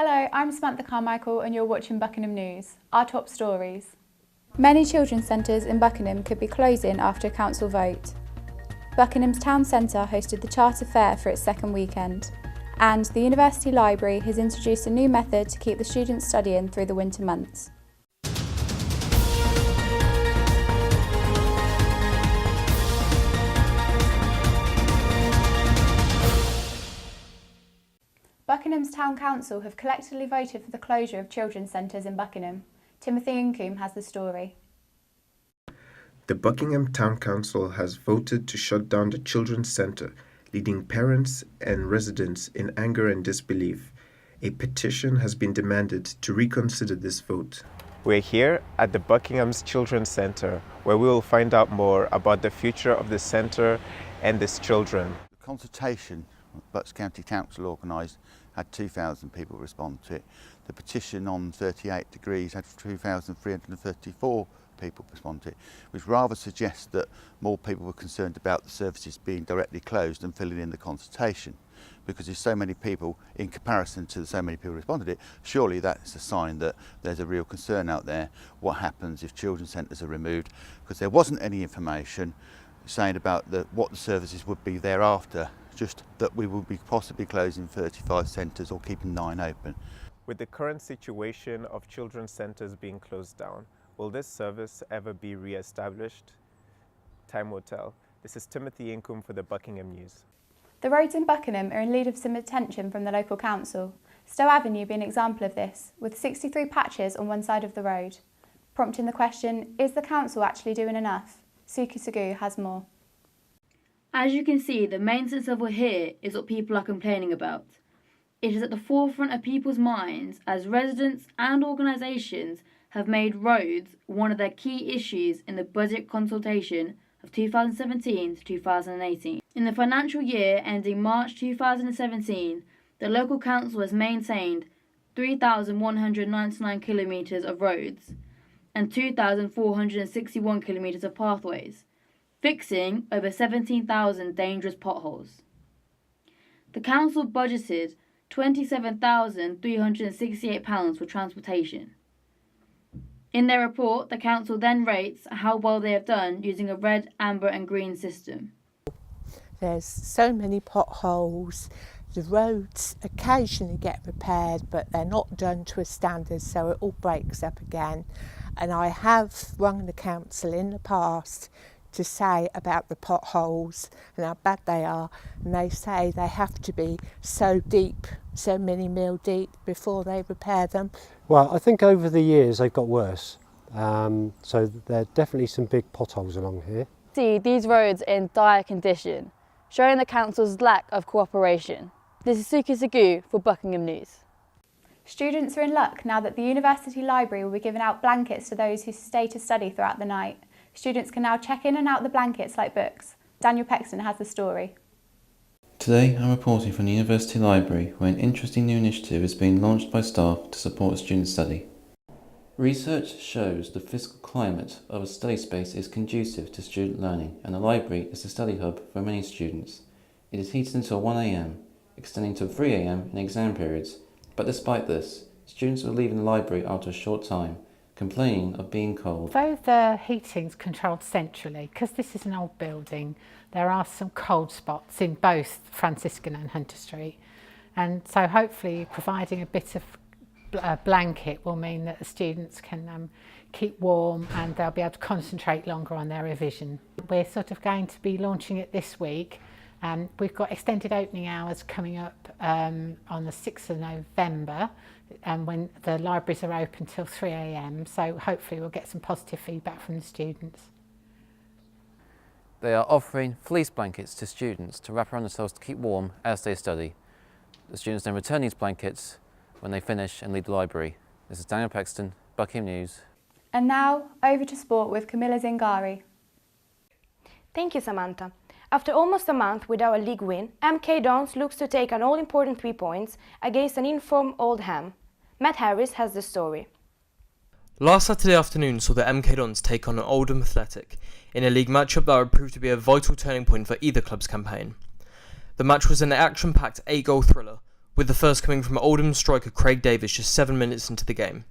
Hello, I'm Samantha Carmichael and you're watching Buckingham News. Our top stories. Many children's centres in Buckingham could be closing after a council vote. Buckingham's town centre hosted the Charter Fair for its second weekend. And the University Library has introduced a new method to keep the students studying through the winter months. Buckingham's Town Council have collectively voted for the closure of children's centres in Buckingham. Timothy Incombe has the story. The Buckingham Town Council has voted to shut down the children's centre, leading parents and residents in anger and disbelief. A petition has been demanded to reconsider this vote. We're here at the Buckingham's Children's Centre, where we will find out more about the future of the centre and its children. The consultation Bucks County Council organised had 2,000 people respond to it. The petition on 38 degrees had 2,334 people respond to it, which rather suggests that more people were concerned about the services being directly closed and filling in the consultation. Because there's so many people in comparison to so many people responded to it, surely that's a sign that there's a real concern out there. What happens if children's centres are removed? Because there wasn't any information saying about what the services would be thereafter, just that we will be possibly closing 35 centres or keeping 9 open. With the current situation of children's centres being closed down, will this service ever be re-established? Time will tell. This is Timothy Incombe for the Buckingham News. The roads in Buckingham are in need of some attention from the local council, Stowe Avenue being an example of this, with 63 patches on one side of the road. Prompting the question, is the council actually doing enough? Suki Sagu has more. As you can see, the maintenance level here is what people are complaining about. It is at the forefront of people's minds as residents and organisations have made roads one of their key issues in the budget consultation of 2017 to 2018. In the financial year ending March 2017, the local council has maintained 3,199 kilometres of roads and 2,461 kilometres of pathways, fixing over 17,000 dangerous potholes. The council budgeted £27,368 for transportation. In their report, the council then rates how well they have done using a red, amber and green system. There's so many potholes. The roads occasionally get repaired, but they're not done to a standard, so it all breaks up again. And I have rung the council in the past to say about the potholes and how bad they are, and they say they have to be so deep, so many mil deep before they repair them. Well, I think over the years they've got worse, so there are definitely some big potholes along here. See these roads in dire condition, showing the council's lack of cooperation. This is Suki Sagu for Buckingham News. Students are in luck now that the University Library will be giving out blankets to those who stay to study throughout the night. Students can now check in and out the blankets like books. Daniel Pexton has the story. Today I'm reporting from the University Library, where an interesting new initiative is being launched by staff to support student study. Research shows the physical climate of a study space is conducive to student learning, and the library is the study hub for many students. It is heated until 1 AM, extending to 3 AM in exam periods, but despite this, students are leaving the library after a short time, complaining of being cold. Though the heating's controlled centrally, because this is an old building, there are some cold spots in both Franciscan and Hunter Street, and so hopefully providing a bit of a blanket will mean that the students can keep warm and they'll be able to concentrate longer on their revision. We're sort of going to be launching it this week. We've got extended opening hours coming up on the 6th of November, when the libraries are open till 3 AM, so hopefully we'll get some positive feedback from the students. They are offering fleece blankets to students to wrap around themselves to keep warm as they study. The students then return these blankets when they finish and leave the library. This is Daniel Pexton, Buckingham News. And now, over to sport with Camilla Zingari. Thank you, Samantha. After almost a month without a league win, MK Dons looks to take an all-important 3 points against an informed Oldham. Matt Harris has the story. Last Saturday afternoon saw the MK Dons take on an Oldham Athletic in a league matchup that would prove to be a vital turning point for either club's campaign. The match was an action-packed 8-goal thriller, with the first coming from Oldham striker Craig Davis just 7 minutes into the game.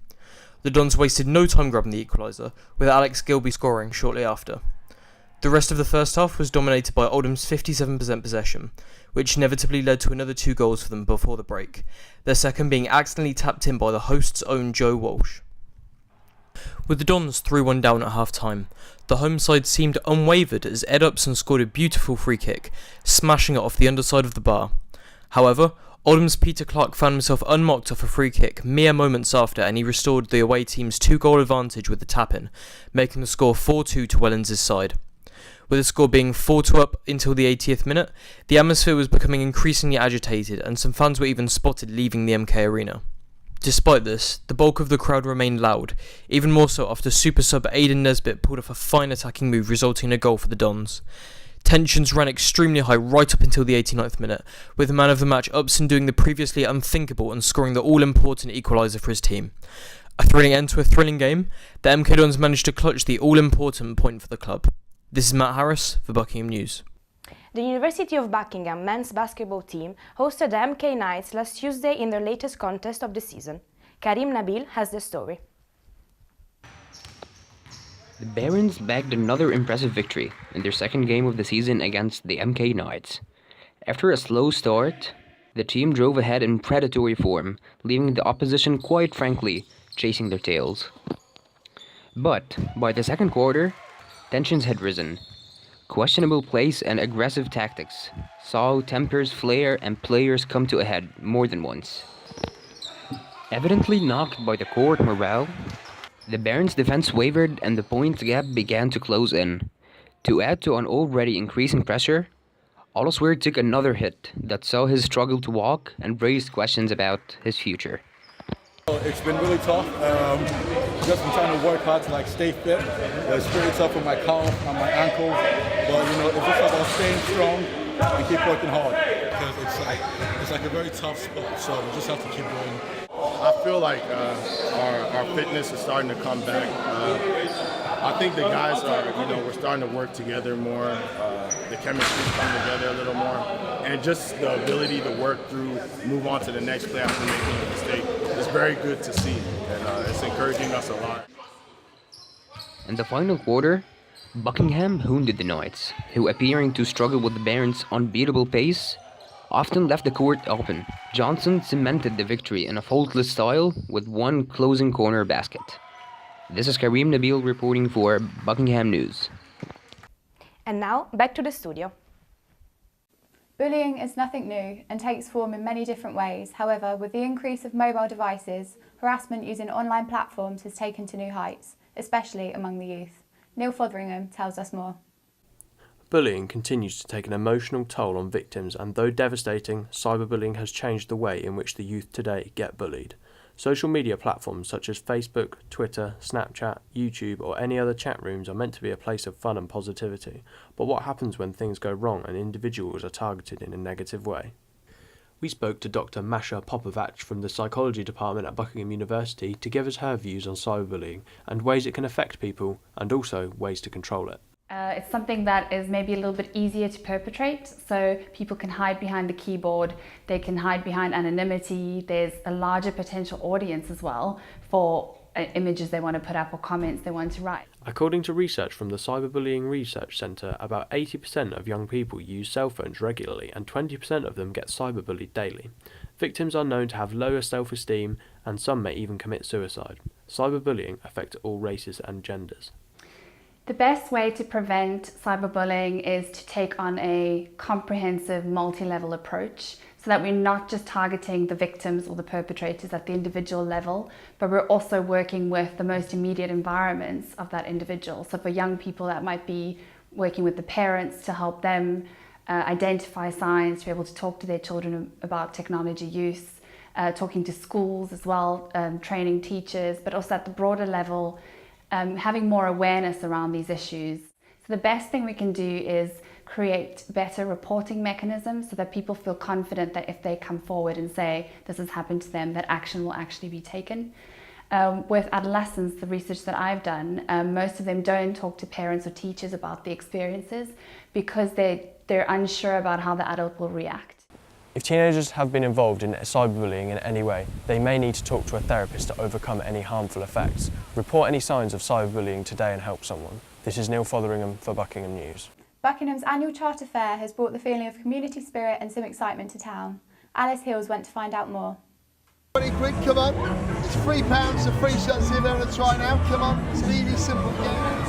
The Dons wasted no time grabbing the equaliser, with Alex Gilby scoring shortly after. The rest of the first half was dominated by Oldham's 57% possession, which inevitably led to another 2 goals for them before the break, their second being accidentally tapped in by the hosts' own Joe Walsh. With the Dons 3-1 down at half-time, the home side seemed unwavered as Ed Upson scored a beautiful free kick, smashing it off the underside of the bar. However, Oldham's Peter Clark found himself unmarked off a free kick mere moments after, and he restored the away team's 2-goal advantage with the tap-in, making the score 4-2 to Wellens' side. With the score being 4-2 up until the 80th minute, the atmosphere was becoming increasingly agitated and some fans were even spotted leaving the MK Arena. Despite this, the bulk of the crowd remained loud, even more so after super sub Aidan Nesbitt pulled off a fine attacking move resulting in a goal for the Dons. Tensions ran extremely high right up until the 89th minute, with the man of the match Upson doing the previously unthinkable and scoring the all-important equaliser for his team. A thrilling end to a thrilling game, the MK Dons managed to clutch the all-important point for the club. This is Matt Harris for Buckingham News. The University of Buckingham men's basketball team hosted the MK Knights last Tuesday in their latest contest of the season. Karim Nabil has the story. The Barons bagged another impressive victory in their second game of the season against the MK Knights. After a slow start, the team drove ahead in predatory form, leaving the opposition quite frankly chasing their tails. But by the second quarter, tensions had risen. Questionable plays and aggressive tactics saw tempers flare and players come to a head more than once. Evidently knocked by the court morale, the Barons' defense wavered and the point gap began to close in. To add to an already increasing pressure, Ollesweir took another hit that saw his struggle to walk and raised questions about his future. It's been really tough. Just been trying to work hard to stay fit. It's pretty tough on my calf and my ankle, but it's just about staying strong and keep working hard because it's like a very tough spot. So we just have to keep going. I feel like our fitness is starting to come back. I think the guys are, we're starting to work together more. The chemistry's coming together a little more, and just the ability to work through, move on to the next play after making a mistake is very good to see, and it's encouraging us a lot. In the final quarter, Buckingham hounded the Knights, who, appearing to struggle with the Barons' unbeatable pace, often left the court open. Johnson cemented the victory in a faultless style with one closing corner basket. This is Karim Nabil reporting for Buckingham News. And now, back to the studio. Bullying is nothing new and takes form in many different ways. However, with the increase of mobile devices, harassment using online platforms has taken to new heights, especially among the youth. Neil Fotheringham tells us more. Bullying continues to take an emotional toll on victims, and though devastating, cyberbullying has changed the way in which the youth today get bullied. Social media platforms such as Facebook, Twitter, Snapchat, YouTube or any other chat rooms are meant to be a place of fun and positivity, but what happens when things go wrong and individuals are targeted in a negative way? We spoke to Dr. Masha Popovac from the Psychology Department at Buckingham University to give us her views on cyberbullying and ways it can affect people and also ways to control it. It's something that is maybe a little bit easier to perpetrate, so people can hide behind the keyboard, they can hide behind anonymity, there's a larger potential audience as well for images they want to put up or comments they want to write. According to research from the Cyberbullying Research Centre, about 80% of young people use cell phones regularly and 20% of them get cyberbullied daily. Victims are known to have lower self-esteem and some may even commit suicide. Cyberbullying affects all races and genders. The best way to prevent cyberbullying is to take on a comprehensive multi-level approach so that we're not just targeting the victims or the perpetrators at the individual level, but we're also working with the most immediate environments of that individual. So for young people, that might be working with the parents to help them identify signs, to be able to talk to their children about technology use, talking to schools as well, training teachers, but also at the broader level, having more awareness around these issues. So the best thing we can do is create better reporting mechanisms so that people feel confident that if they come forward and say this has happened to them, that action will actually be taken. With adolescents, the research that I've done, most of them don't talk to parents or teachers about the experiences because they're unsure about how the adult will react. If teenagers have been involved in cyberbullying in any way, they may need to talk to a therapist to overcome any harmful effects. Report any signs of cyberbullying today and help someone. This is Neil Fotheringham for Buckingham News. Buckingham's annual Charter Fair has brought the feeling of community spirit and some excitement to town. Alice Hills went to find out more. 20 quid, come on. It's £3, so free shots here, they're going to try now. Come on, it's an easy, simple game.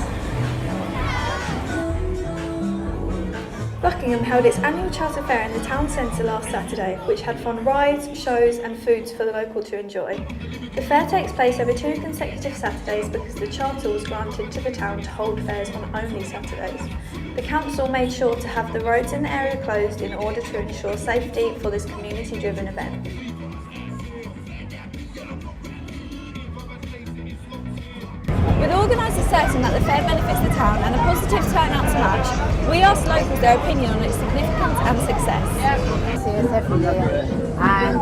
Buckingham held its annual Charter Fair in the town centre last Saturday, which had fun rides, shows and foods for the local to enjoy. The fair takes place over 2 consecutive Saturdays because the charter was granted to the town to hold fairs on only Saturdays. The council made sure to have the roads in the area closed in order to ensure safety for this community-driven event. With organisers certain that the fair benefits the town and a positive turnout to match, we asked locals their opinion on its significance and success. We see us every year, and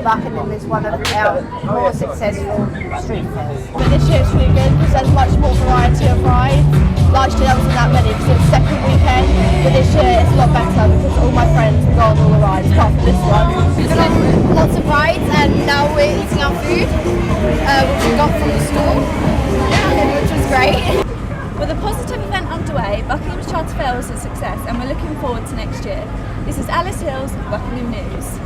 Buckingham is one of our more successful street fairs. But this year it's really good because there's much more variety of rides. Last year there wasn't that many because it was the second weekend, but this year it's a lot better because all my friends have gone on all the rides apart from this one. We've done lots of rides and now we're eating our food, which we got from the school, which was great. With a positive event underway, Buckingham's Charter Fair was a success and we're looking forward to next year. This is Alice Hills, Buckingham News.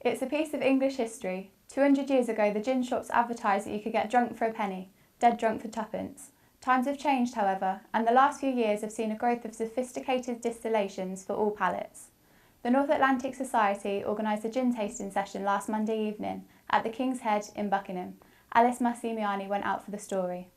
It's a piece of English history. 200 years ago, the gin shops advertised that you could get drunk for a penny, dead drunk for twopence. Times have changed, however, and the last few years have seen a growth of sophisticated distillations for all palates. The North Atlantic Society organised a gin tasting session last Monday evening at the King's Head in Buckingham. Alice Massimiani went out for the story.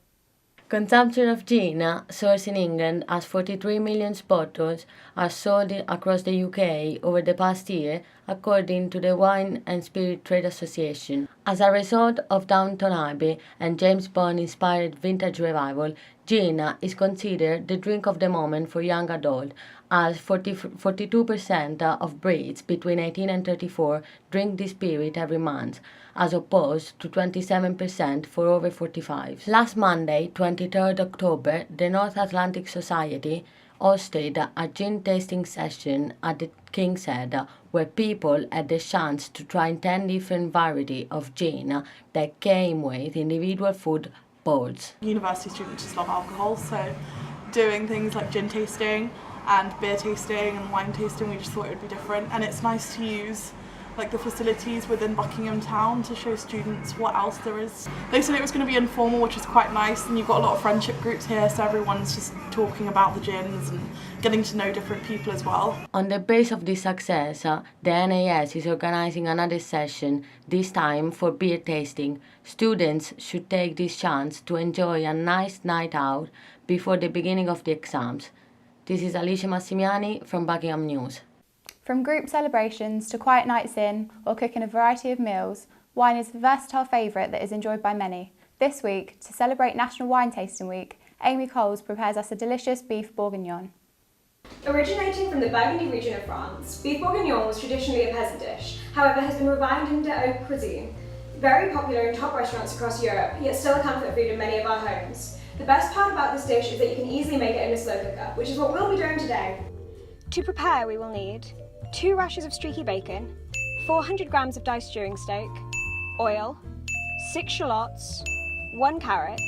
Consumption of gin, sourced in England as 43 million bottles, are sold across the UK over the past year, according to the Wine and Spirit Trade Association. As a result of Downton Abbey and James Bond-inspired vintage revival, gin is considered the drink of the moment for young adults, as 42% of Brits between 18 and 34 drink this spirit every month, as opposed to 27% for over 45. Last Monday, 23rd October, the North Atlantic Society hosted a gin tasting session at the King's Head, where people had the chance to try 10 different varieties of gin that came with individual food bowls. University students just love alcohol, so doing things like gin tasting and beer tasting and wine tasting, we just thought it would be different, and it's nice to use like the facilities within Buckingham Town to show students what else there is. They said it was going to be informal, which is quite nice, and you've got a lot of friendship groups here, so everyone's just talking about the gins and getting to know different people as well. On the base of this success, the NAS is organising another session, this time for beer tasting. Students should take this chance to enjoy a nice night out before the beginning of the exams. This is Alicia Massimiani from Buckingham News. From group celebrations to quiet nights in or cooking a variety of meals, wine is a versatile favourite that is enjoyed by many. This week, to celebrate National Wine Tasting Week, Amy Coles prepares us a delicious beef bourguignon. Originating from the Burgundy region of France, beef bourguignon was traditionally a peasant dish, however has been revived into haute cuisine. Very popular in top restaurants across Europe, yet still a comfort food in many of our homes. The best part about this dish is that you can easily make it in a slow cooker, which is what we'll be doing today. To prepare, we will need 2 rashers of streaky bacon, 400 grams of diced stewing steak, oil, 6 shallots, 1 carrot,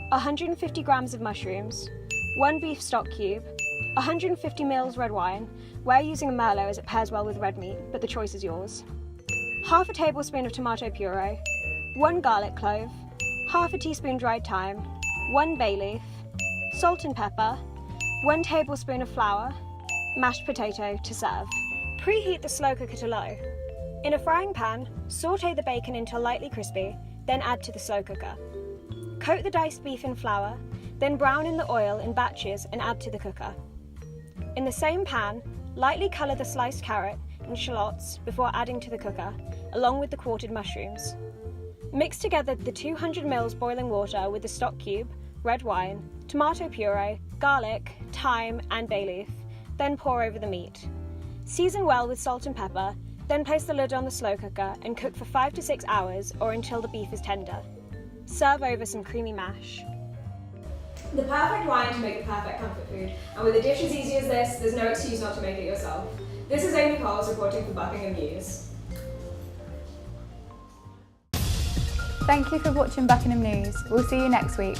150 grams of mushrooms, 1 beef stock cube, 150 ml red wine. We're using a Merlot as it pairs well with red meat, but the choice is yours. Half a tablespoon of tomato puree, 1 garlic clove, half a teaspoon dried thyme, 1 bay leaf, salt and pepper, 1 tablespoon of flour, mashed potato to serve. Preheat the slow cooker to low. In a frying pan, sauté the bacon until lightly crispy, then add to the slow cooker. Coat the diced beef in flour, then brown in the oil in batches and add to the cooker. In the same pan, lightly colour the sliced carrot and shallots before adding to the cooker, along with the quartered mushrooms. Mix together the 200 ml boiling water with the stock cube, red wine, tomato puree, garlic, thyme and bay leaf, then pour over the meat. Season well with salt and pepper, then place the lid on the slow cooker and cook for 5 to 6 hours or until the beef is tender. Serve over some creamy mash. The perfect wine to make the perfect comfort food, and with a dish as easy as this, there's no excuse not to make it yourself. This is Amy Coles reporting for Buckingham News. Thank you for watching Buckingham News. We'll see you next week.